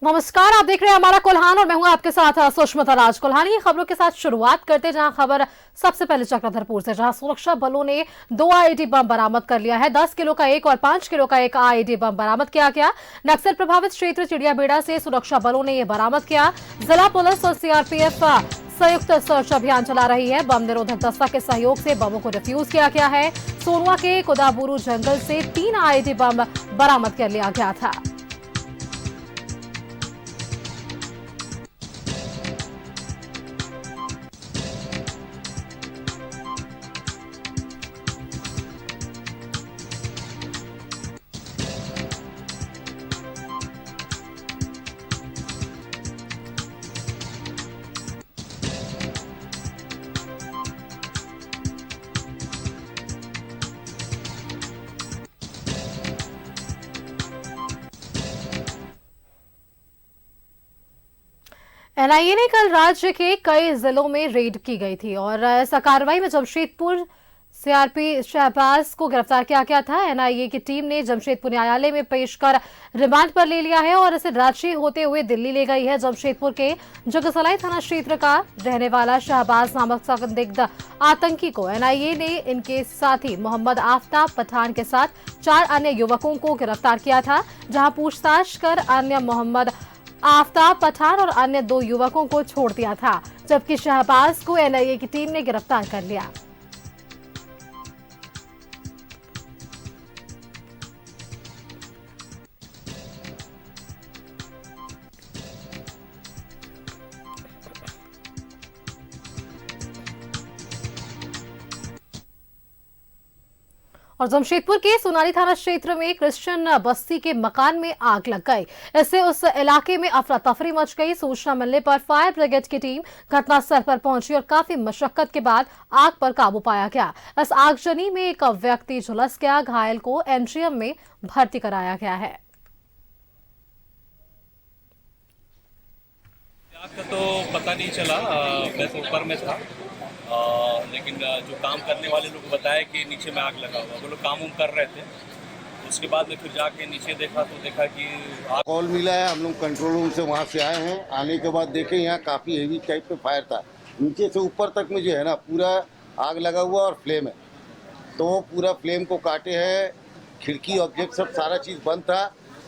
नमस्कार, आप देख रहे हैं हमारा कोल्हान और मैं हूं आपके साथ सुष्मिता राज। कोल्हानी खबरों के साथ शुरुआत करते हैं, जहां खबर सबसे पहले चक्रधरपुर से, जहां सुरक्षा बलों ने 2 आईईडी बम बरामद कर लिया है। 10 किलो का एक और 5 किलो का एक आईईडी बम बरामद किया गया। नक्सल प्रभावित क्षेत्र चिड़ियाबेड़ा से सुरक्षा बलों ने यह बरामद किया। जिला पुलिस और सीआरपीएफ संयुक्त सर्च अभियान चला रही है। बम निरोधक दस्ता के सहयोग से बमों को डिफ्यूज किया गया है। सोनुआ के कुदाबुरु जंगल से 3 आईईडी बम बरामद कर लिया गया था। एनआईए ने कल राज्य के कई जिलों में रेड की गई थी और इस कार्रवाई में जमशेदपुर सीआरपी शहबाज को गिरफ्तार किया गया था। एनआईए की टीम ने जमशेदपुर न्यायालय में पेश कर रिमांड पर ले लिया है और इसे रांची होते हुए दिल्ली ले गई है। जमशेदपुर के जगसलाई थाना क्षेत्र का रहने वाला शहबाज नामक संदिग्ध आतंकी को एनआईए ने इनके साथी मोहम्मद आफ्ताब पठान के साथ 4 अन्य युवकों को गिरफ्तार किया था, जहां पूछताछ कर अन्य मोहम्मद आफ्ताब पठान और अन्य 2 युवकों को छोड़ दिया था, जबकि शहबाज को एनआईए की टीम ने गिरफ्तार कर लिया। और जमशेदपुर के सोनाली थाना क्षेत्र में क्रिश्चियन बस्ती के मकान में आग लग गई। इससे उस इलाके में अफरा तफरी मच गई। सूचना मिलने पर फायर ब्रिगेड की टीम घटनास्थल पर पहुंची और काफी मशक्कत के बाद आग पर काबू पाया गया। इस आगजनी में एक व्यक्ति झुलस गया। घायल को एमजीएम में भर्ती कराया गया है। आग का तो पता नहीं चला, मैं तो ऊपर में था, लेकिन जो काम करने वाले लोग बताया कि नीचे में आग लगा हुआ। वो लोग काम कर रहे थे। उसके बाद में फिर जाके नीचे देखा तो देखा कि कॉल मिला है। हम लोग कंट्रोल रूम से वहाँ से आए हैं। आने के बाद देखे यहाँ काफ़ी हेवी टाइप पे फायर था। नीचे से ऊपर तक में जो है ना पूरा आग लगा हुआ और फ्लेम है। तो पूरा फ्लेम को काटे हैं। खिड़की ऑब्जेक्ट सब सारा चीज़ बंद था,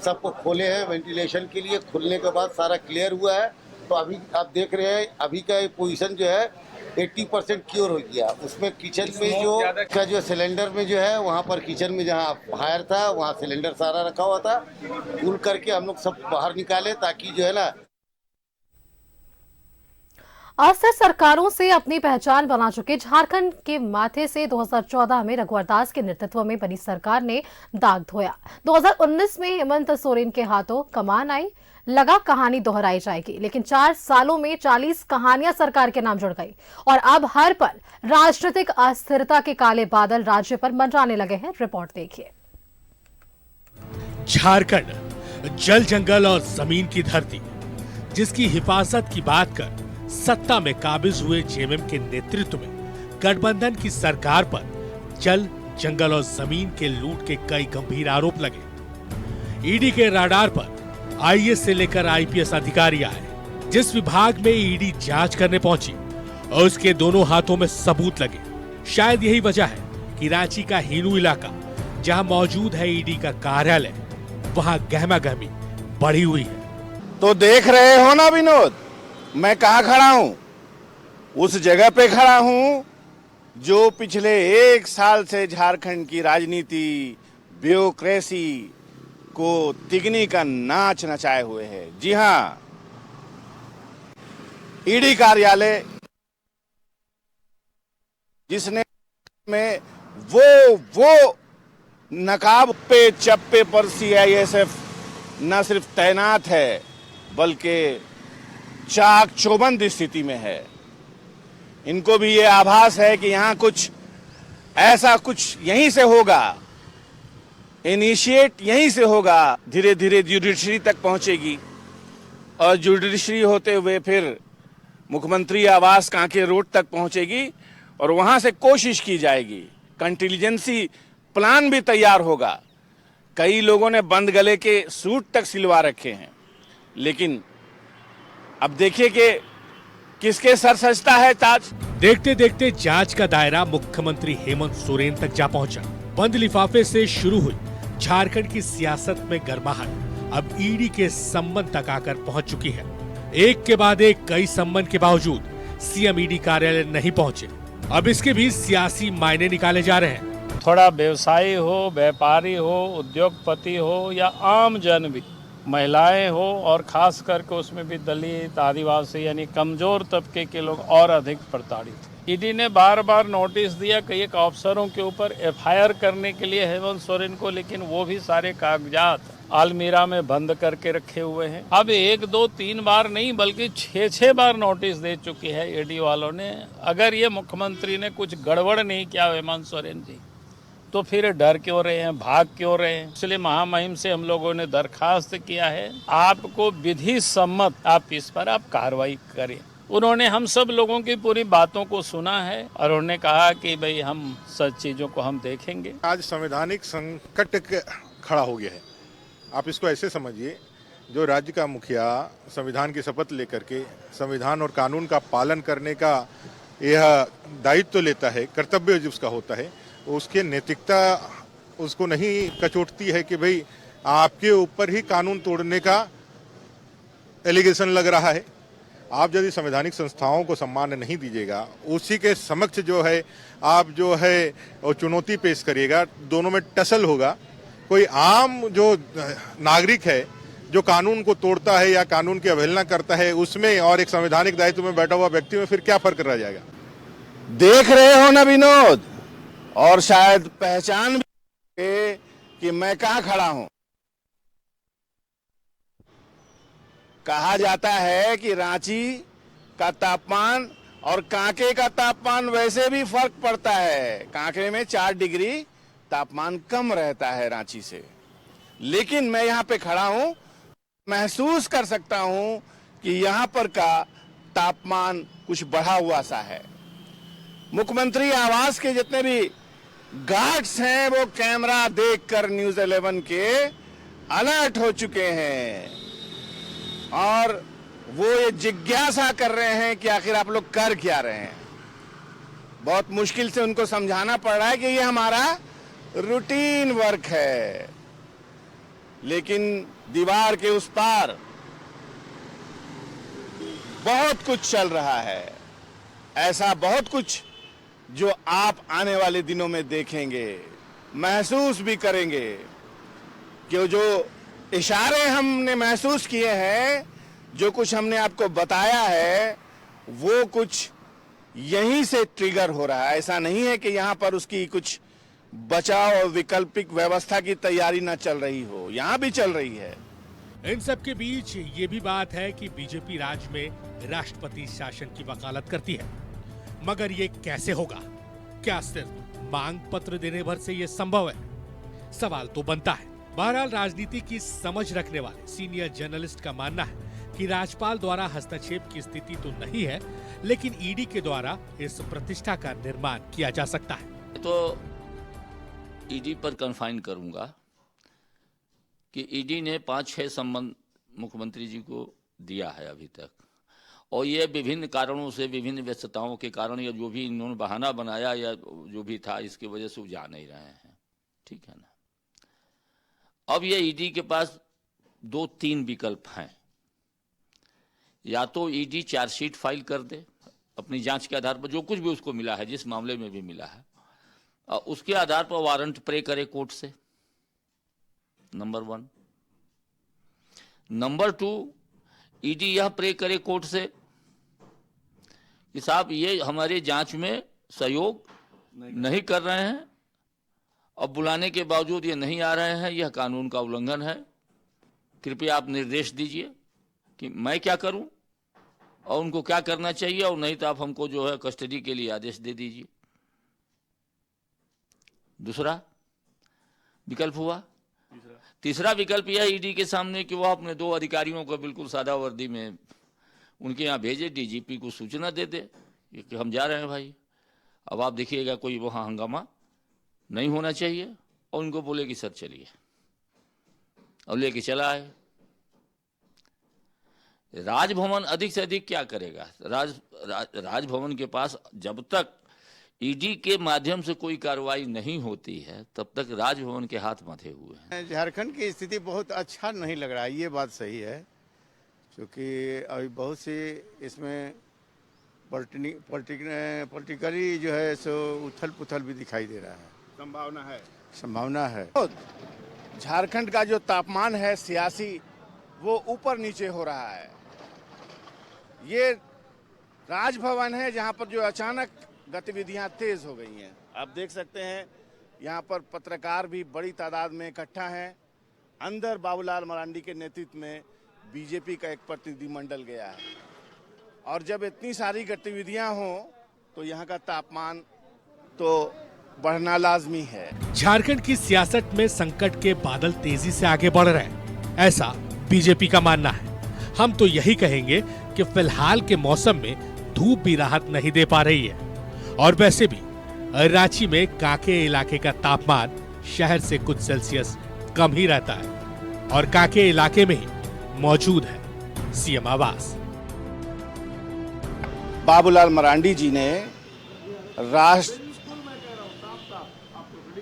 सबको खोले हैं वेंटिलेशन के लिए। खुलने के बाद सारा क्लियर हुआ है। तो अभी आप देख रहे हैं अभी का पोजीशन जो है 80% क्योर हो गया। उसमें किचन में जो सिलेंडर में जो है वहाँ पर किचन में जहाँ फायर था वहाँ सिलेंडर सारा रखा हुआ था। पुल करके हम लोग सब बाहर निकाले ताकि जो है ना असर सरकारों से अपनी पहचान बना चुके झारखंड के माथे से 2014 में रघुवर दास के नेतृत्व में बनी सरकार ने दाग धोया। 2019 में हेमंत सोरेन के हाथों कमान आई। लगा कहानी दोहराई जाएगी, लेकिन 4 सालों में 40 कहानियां सरकार के नाम जुड़ गई और अब हर पल राजनीतिक अस्थिरता के काले बादल राज्य पर मंडराने लगे हैं। रिपोर्ट देखिए। झारखंड जल जंगल और जमीन की धरती, जिसकी हिफाजत की बात कर सत्ता में काबिज हुए जेएमएम के नेतृत्व में गठबंधन की सरकार पर जल जंगल और जमीन के लूट के कई गंभीर आरोप लगे। ईडी के राडार पर आईएएस से लेकर आईपीएस अधिकारी आए। जिस विभाग में ईडी जांच करने पहुंची और उसके दोनों हाथों में सबूत लगे। शायद यही वजह है कि रांची का हिनू इलाका, जहां मौजूद है ईडी का कार्यालय, वहां गहमा गहमी बढ़ी हुई है। तो देख रहे हो ना विनोद, मैं कहाँ खड़ा हूँ? उस जगह पे खड़ा हूँ जो पिछले 1 साल से झारखंड की राजनीति, ब्यूरोक्रेसी को तिगनी का नाच नचाए हुए है। जी हाँ, ईडी कार्यालय, जिसने में वो नकाब पे चप्पे पर सीआईएसएफ न सिर्फ तैनात है बल्कि चाक चौबंद स्थिति में है। इनको भी ये आभास है कि यहाँ कुछ ऐसा कुछ यहीं से होगा, इनिशिएट यहीं से होगा, धीरे धीरे जुडिशरी तक पहुंचेगी और जुडिशरी होते हुए फिर मुख्यमंत्री आवास कांके रोड तक पहुंचेगी और वहां से कोशिश की जाएगी। कंटिजेंसी प्लान भी तैयार होगा। कई लोगों ने बंद गले के सूट तक सिलवा रखे हैं। लेकिन अब देखिए कि किसके सर सजता है ताज। देखते देखते जांच का दायरा मुख्यमंत्री हेमंत सोरेन तक जा पहुंचा। बंद लिफाफे से शुरू हुई झारखंड की सियासत में गर्माहट अब ईडी के संबंध तक आकर पहुंच चुकी है। एक के बाद एक कई संबंध के बावजूद सीएम ईडी कार्यालय नहीं पहुंचे। अब इसके भी सियासी मायने निकाले जा रहे हैं। थोड़ा व्यवसायी हो, व्यापारी हो, उद्योगपति हो या आम जन भी, महिलाएं हो और खास करके उसमें भी दलित, आदिवासी यानी कमजोर तबके के लोग और अधिक प्रताड़ित। ईडी ने बार बार नोटिस दिया कई एक अफसरों के ऊपर एफआईआर करने के लिए हेमंत सोरेन को, लेकिन वो भी सारे कागजात अलमीरा में बंद करके रखे हुए हैं। अब 1, 2, 3 बार नहीं बल्कि 6 बार नोटिस दे चुकी है ईडी वालों ने। अगर ये मुख्यमंत्री ने कुछ गड़बड़ नहीं किया हेमंत सोरेन जी, तो फिर डर क्यों रहे हैं, भाग क्यों रहे हैं? इसलिए महामहिम से हम लोगों ने दरखास्त किया है, आपको विधि सम्मत आप इस पर आप कार्रवाई करें। उन्होंने हम सब लोगों की पूरी बातों को सुना है और उन्होंने कहा कि भाई हम सब चीजों को हम देखेंगे। आज संवैधानिक संकट खड़ा हो गया है। आप इसको ऐसे समझिए, जो राज्य का मुखिया संविधान की शपथ लेकर के संविधान और कानून का पालन करने का यह दायित्व लेता है, कर्तव्य जो उसका होता है, उसके नैतिकता उसको नहीं कचोटती है कि भाई आपके ऊपर ही कानून तोड़ने का एलिगेशन लग रहा है। आप यदि संवैधानिक संस्थाओं को सम्मान नहीं दीजिएगा, उसी के समक्ष जो है आप जो है वो चुनौती पेश करिएगा, दोनों में टसल होगा। कोई आम जो नागरिक है जो कानून को तोड़ता है या कानून की अवहेलना करता है, उसमें और एक संवैधानिक दायित्व में बैठा हुआ व्यक्ति में फिर क्या फर्क रह जाएगा? देख रहे हो ना विनोद, और शायद पहचान भी कि मैं कहां खड़ा हूं। कहा जाता है कि रांची का तापमान और कांके का तापमान वैसे भी फर्क पड़ता है। कांके में 4 डिग्री तापमान कम रहता है रांची से, लेकिन मैं यहां पे खड़ा हूं, महसूस कर सकता हूं कि यहां पर का तापमान कुछ बढ़ा हुआ सा है। मुख्यमंत्री आवास के जितने भी गार्ड्स हैं वो कैमरा देखकर न्यूज़ 11 के अलर्ट हो चुके हैं और वो ये जिज्ञासा कर रहे हैं कि आखिर आप लोग कर क्या रहे हैं। बहुत मुश्किल से उनको समझाना पड़ रहा है कि ये हमारा रूटीन वर्क है, लेकिन दीवार के उस पार बहुत कुछ चल रहा है। ऐसा बहुत कुछ जो आप आने वाले दिनों में देखेंगे, महसूस भी करेंगे, कि जो इशारे हमने महसूस किए हैं, जो कुछ हमने आपको बताया है, वो कुछ यहीं से ट्रिगर हो रहा है। ऐसा नहीं है कि यहां पर उसकी कुछ बचाव और वैकल्पिक व्यवस्था की तैयारी ना चल रही हो, यहां भी चल रही है। इन सब के बीच ये भी बात है कि बीजेपी राज्य में राष्ट्रपति शासन की वकालत करती है, मगर ये कैसे होगा? क्या सिर्फ मांग पत्र देने भर से ये संभव है? सवाल तो बनता है। बहरहाल राजनीति की समझ रखने वाले सीनियर जर्नलिस्ट का मानना है कि राज्यपाल द्वारा हस्तक्षेप की स्थिति तो नहीं है, लेकिन ईडी के द्वारा इस प्रतिष्ठा का निर्माण किया जा सकता है। तो ईडी पर कन्फाइन करूंगा कि ईडी ने 5-6 संबंध मुख्यमंत्री जी को दिया है अभी तक, और ये विभिन्न कारणों से, विभिन्न व्यस्तताओं के कारण, या जो भी इन्होंने बहाना बनाया या जो भी था, इसकी वजह से वो जा नहीं रहे हैं। ठीक है ना? अब ये ईडी के पास 2-3 विकल्प हैं। या तो ईडी चार्जशीट फाइल कर दे अपनी जांच के आधार पर, जो कुछ भी उसको मिला है, जिस मामले में भी मिला है, उसके आधार पर वारंट प्रे करे कोर्ट से, नंबर 1। नंबर 2, ईडी यह प्रे करे कोर्ट से कि साहब ये हमारे जांच में सहयोग नहीं कर रहे हैं, और बुलाने के बावजूद ये नहीं आ रहे हैं, यह कानून का उल्लंघन है। कृपया आप निर्देश दीजिए कि मैं क्या करूं और उनको क्या करना चाहिए, और नहीं तो आप हमको जो है कस्टडी के लिए आदेश दे दीजिए। दूसरा विकल्प हुआ। तीसरा विकल्प यह ईडी के सामने कि वह अपने 2 अधिकारियों को बिल्कुल सादा वर्दी में उनके यहाँ भेजे, डीजीपी को सूचना दे दे कि हम जा रहे हैं भाई, अब आप देखिएगा कोई वहाँ हंगामा नहीं होना चाहिए, और उनको बोले कि सर चलिए, और लेके चला आए। राजभवन अधिक से अधिक क्या करेगा? राजभवन के पास जब तक ईडी के माध्यम से कोई कार्रवाई नहीं होती है तब तक राजभवन के हाथ मथे हुए हैं। झारखंड की स्थिति बहुत अच्छा नहीं लग रहा है, ये बात सही है, क्योंकि अभी बहुत सी इसमें पॉलिटिकली जो है सो उथल पुथल भी दिखाई दे रहा है। संभावना है। झारखंड का जो तापमान है सियासी, वो ऊपर नीचे हो रहा है। ये राजभवन है जहां पर जो अचानक गतिविधियां तेज हो गई हैं। आप देख सकते हैं यहाँ पर पत्रकार भी बड़ी तादाद में इकट्ठा हैं। अंदर बाबूलाल मरांडी के नेतृत्व में बीजेपी का एक प्रतिनिधिमंडल गया है, और जब इतनी सारी गतिविधियां हों तो यहाँ का तापमान तो बढ़ना लाजमी है। झारखंड की सियासत में संकट के बादल तेजी से आगे बढ़ रहे हैं, ऐसा बीजेपी का मानना है। हम तो यही कहेंगे कि फिलहाल के मौसम में धूप भी राहत नहीं दे पा रही है, और वैसे भी रांची में कांके इलाके का तापमान शहर से कुछ सेल्सियस कम ही रहता है, और कांके इलाके में ही मौजूद है सीएम आवास। बाबूलाल मरांडी जी ने राष्ट्र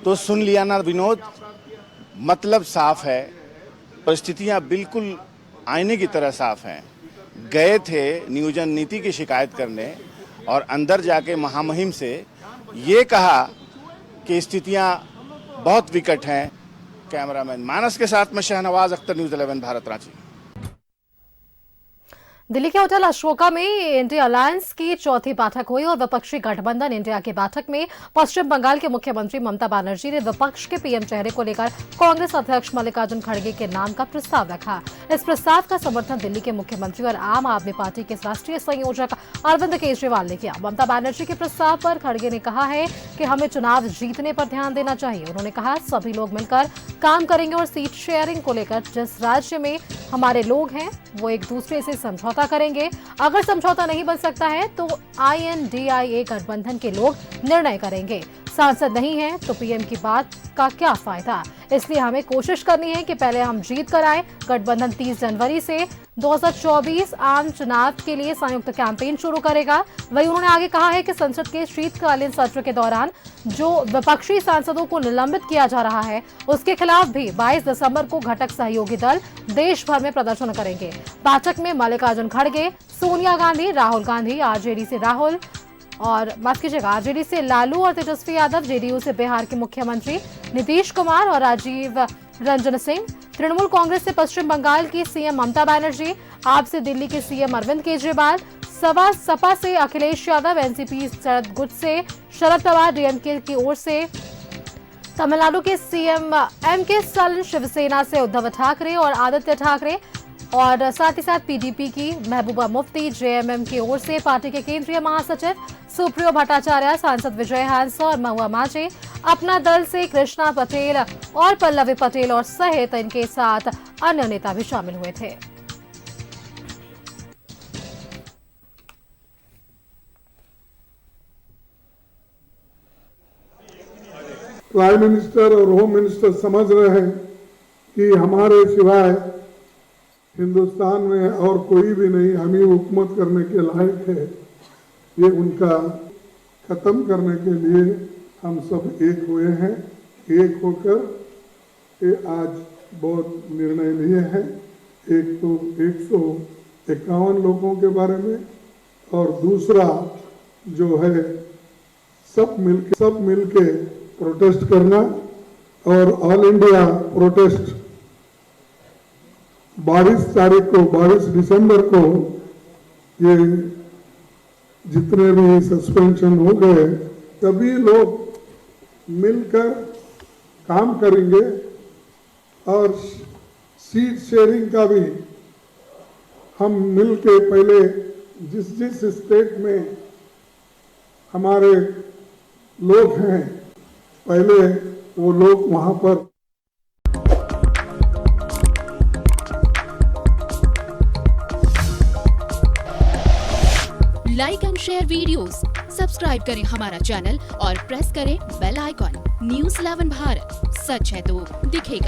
तो सुन लिया ना विनोद, मतलब साफ है, परिस्थितियां बिल्कुल आईने की तरह साफ हैं। गए थे नियोजन नीति की शिकायत करने, और अंदर जाके महामहिम से ये कहा कि स्थितियां बहुत विकट हैं। कैमरामैन मानस के साथ में शहनवाज अख्तर, न्यूज़ 11 भारत, रांची। दिल्ली के होटल अशोका में इंडिया अलायंस की चौथी बैठक हुई और विपक्षी गठबंधन इंडिया की बैठक में पश्चिम बंगाल के मुख्यमंत्री ममता बनर्जी ने विपक्ष के पीएम चेहरे को लेकर कांग्रेस अध्यक्ष मल्लिकार्जुन खड़गे के नाम का प्रस्ताव रखा। इस प्रस्ताव का समर्थन दिल्ली के मुख्यमंत्री और आम आदमी पार्टी के राष्ट्रीय संयोजक अरविंद केजरीवाल ने किया। ममता बनर्जी के प्रस्ताव पर खड़गे ने कहा है कि हमें चुनाव जीतने पर ध्यान देना चाहिए। उन्होंने कहा, सभी लोग मिलकर काम करेंगे और सीट शेयरिंग को लेकर जिस राज्य में हमारे लोग हैं वो एक दूसरे से समझौता करेंगे। अगर समझौता नहीं बन सकता है तो INDIA गठबंधन के लोग निर्णय करेंगे। सांसद नहीं है तो पीएम की बात का क्या फायदा? इसलिए हमें कोशिश करनी है कि पहले हम जीत कर आए। गठबंधन 30 जनवरी से 2024 आम चुनाव के लिए संयुक्त कैंपेन शुरू करेगा। वहीं उन्होंने आगे कहा है कि संसद के शीतकालीन सत्र के दौरान जो विपक्षी सांसदों को निलंबित किया जा रहा है उसके खिलाफ भी 22 दिसंबर को घटक सहयोगी दल देश भर में प्रदर्शन करेंगे। बैठक में मल्लिकार्जुन खड़गे, सोनिया गांधी, राहुल गांधी, आरजेडी से राहुल और माफ कीजिएगा आरजेडी से लालू और तेजस्वी यादव, जेडीयू से बिहार के मुख्यमंत्री नीतीश कुमार और राजीव रंजन सिंह, तृणमूल कांग्रेस से पश्चिम बंगाल की सीएम ममता बनर्जी, आप से दिल्ली के सीएम अरविंद केजरीवाल, सपा से अखिलेश यादव, एनसीपी शरद गुट से शरद पवार, डीएमके की ओर से तमिलनाडु के सीएम MK स्टालिन, शिवसेना से उद्धव ठाकरे और आदित्य ठाकरे, और साथ ही साथ पीडीपी की महबूबा मुफ्ती, जेएमएम की ओर से पार्टी के केंद्रीय महासचिव सुप्रियो भट्टाचार्य, सांसद विजय हांसो और महुआ माझे, अपना दल से कृष्णा पटेल और पल्लवी पटेल और सहित इनके साथ अन्य नेता भी शामिल हुए थे। प्राइम मिनिस्टर और होम मिनिस्टर समझ रहे हैं कि हमारे सिवाय हिंदुस्तान में और कोई भी नहीं, हम ही हुकूमत करने के लायक है। ये उनका खत्म करने के लिए हम सब एक हुए हैं। एक होकर ये आज बहुत निर्णय लिए हैं। एक तो 151 लोगों के बारे में, और दूसरा जो है सब मिलके प्रोटेस्ट करना, और ऑल इंडिया प्रोटेस्ट 22 दिसंबर को ये जितने भी सस्पेंशन हो गए सभी लोग मिलकर काम करेंगे, और सीट शेयरिंग का भी हम मिलके पहले जिस स्टेट में हमारे लोग हैं पहले वो लोग वहां पर like and share videos, subscribe करें हमारा चैनल और प्रेस करें बेल आइकॉन। न्यूज़ 11 भारत, सच है तो दिखेगा।